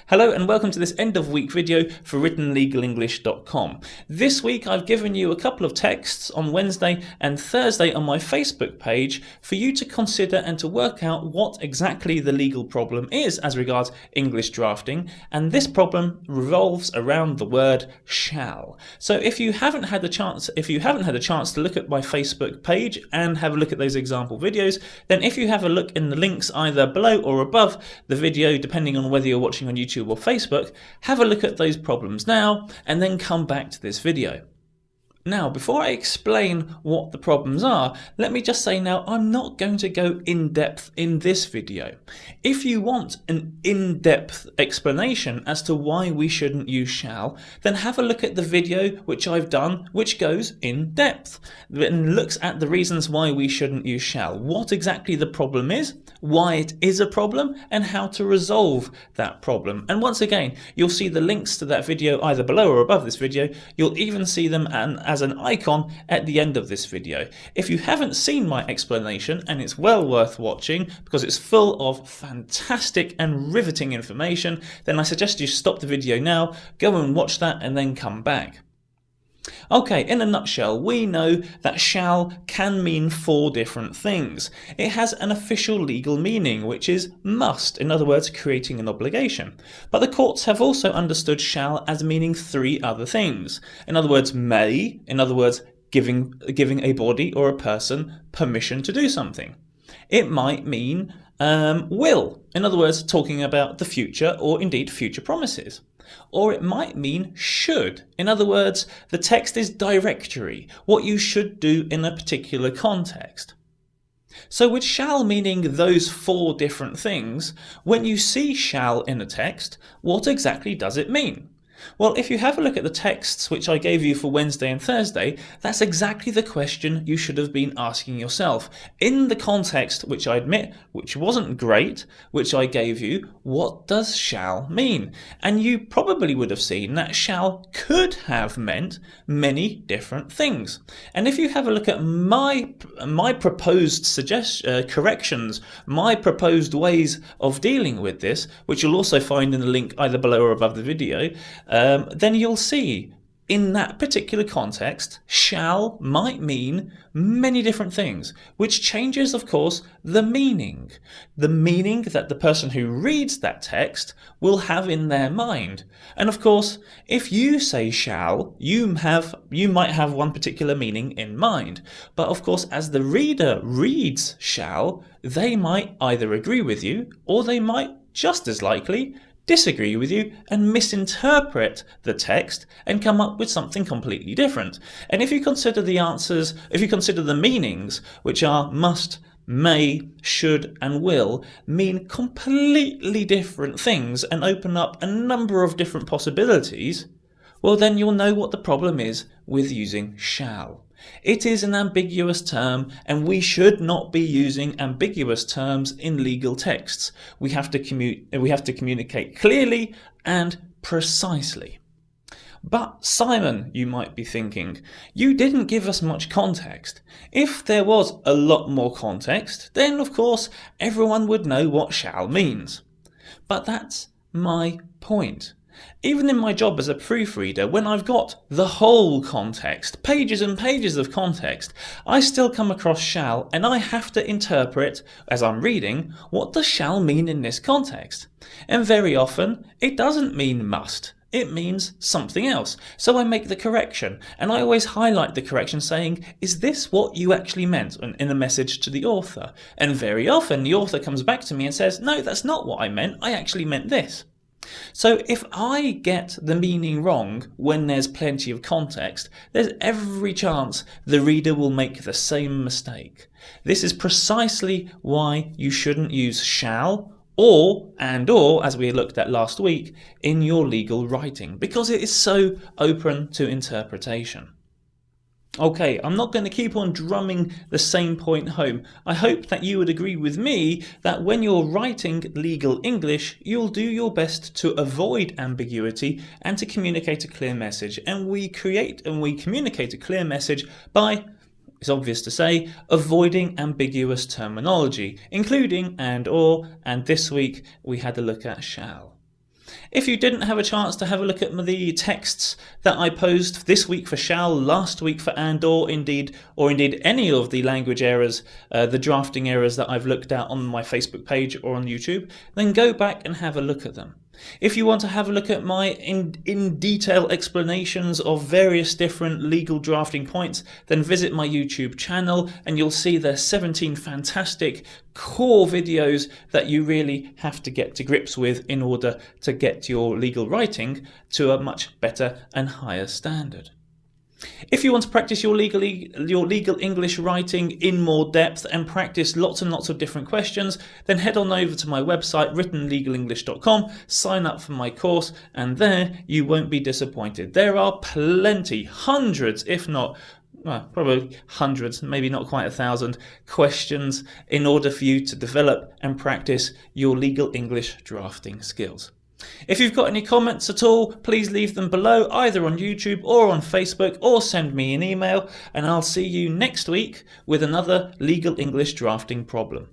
Hello and welcome to this end of week video for writtenlegalenglish.com. This week I've given you a couple of texts on Wednesday and Thursday on my Facebook page for you to consider and to work out what exactly the legal problem is as regards English drafting, and this problem revolves around the word shall. So if you haven't had a chance to look at my Facebook page and have a look at those example videos, then if you have a look in the links either below or above the video, depending on whether you're watching on YouTube or Facebook, have a look at those problems now and then come back to this video. Now, before I explain what the problems are, let me just say now I'm not going to go in depth in this video. If you want an in-depth explanation as to why we shouldn't use shall, then have a look at the video which I've done, which goes in depth and looks at the reasons why we shouldn't use shall, what exactly the problem is, why it is a problem, and how to resolve that problem. And once again, you'll see the links to that video either below or above this video. You'll even see them as an icon at the end of this video. If you haven't seen my explanation, and it's well worth watching because it's full of fantastic and riveting information, then I suggest you stop the video now, go and watch that and then come back. Okay, in a nutshell, we know that shall can mean four different things. It has an official legal meaning, which is must, in other words, creating an obligation. But the courts have also understood shall as meaning three other things. In other words, may, in other words, giving a body or a person permission to do something. It might mean will, in other words, talking about the future or indeed future promises. Or it might mean should. In other words, the text is directory, what you should do in a particular context. So with shall meaning those four different things, when you see shall in a text, what exactly does it mean? Well, if you have a look at the texts which I gave you for Wednesday and Thursday, that's exactly the question you should have been asking yourself. In the context, which I admit, which wasn't great, which I gave you, what does shall mean? And you probably would have seen that shall could have meant many different things. And if you have a look at my proposed corrections, my proposed ways of dealing with this, which you'll also find in the link either below or above the video, then you'll see in that particular context, shall might mean many different things, which changes, of course, the meaning that the person who reads that text will have in their mind. And of course, if you say shall, you might have one particular meaning in mind. But of course, as the reader reads shall, they might either agree with you or they might just as likely disagree with you and misinterpret the text and come up with something completely different. And if you consider the answers, if you consider the meanings, which are must, may, should and will, mean completely different things and open up a number of different possibilities, well then you'll know what the problem is with using shall. It is an ambiguous term, and we should not be using ambiguous terms in legal texts. We have to communicate clearly and precisely. But Simon, you might be thinking, you didn't give us much context. If there was a lot more context, then of course everyone would know what shall means. But that's my point. Even in my job as a proofreader, when I've got the whole context, pages and pages of context, I still come across shall and I have to interpret, as I'm reading, what does shall mean in this context? And very often, it doesn't mean must. It means something else. So I make the correction, and I always highlight the correction saying, is this what you actually meant in a message to the author? And very often the author comes back to me and says, no, that's not what I meant. I actually meant this. So if I get the meaning wrong when there's plenty of context, there's every chance the reader will make the same mistake. This is precisely why you shouldn't use shall or, as we looked at last week, in your legal writing, because it is so open to interpretation. Okay, I'm not going to keep on drumming the same point home. I hope that you would agree with me that when you're writing legal English, you'll do your best to avoid ambiguity and to communicate a clear message. And we communicate a clear message by, it's obvious to say, avoiding ambiguous terminology, including and or, and this week we had a look at shall. If you didn't have a chance to have a look at the texts that I posed this week for shall, last week for and, or indeed any of the language errors, the drafting errors that I've looked at on my Facebook page or on YouTube, then go back and have a look at them. If you want to have a look at my in detail explanations of various different legal drafting points, then visit my YouTube channel and you'll see there's 17 fantastic core videos that you really have to get to grips with in order to get your legal writing to a much better and higher standard. If you want to practice your legal English writing in more depth and practice lots and lots of different questions, then head on over to my website writtenlegalenglish.com, sign up for my course, and there you won't be disappointed. There are plenty, hundreds, if not probably hundreds, maybe not quite 1,000 questions in order for you to develop and practice your legal English drafting skills. If you've got any comments at all, please leave them below either on YouTube or on Facebook, or send me an email, and I'll see you next week with another legal English drafting problem.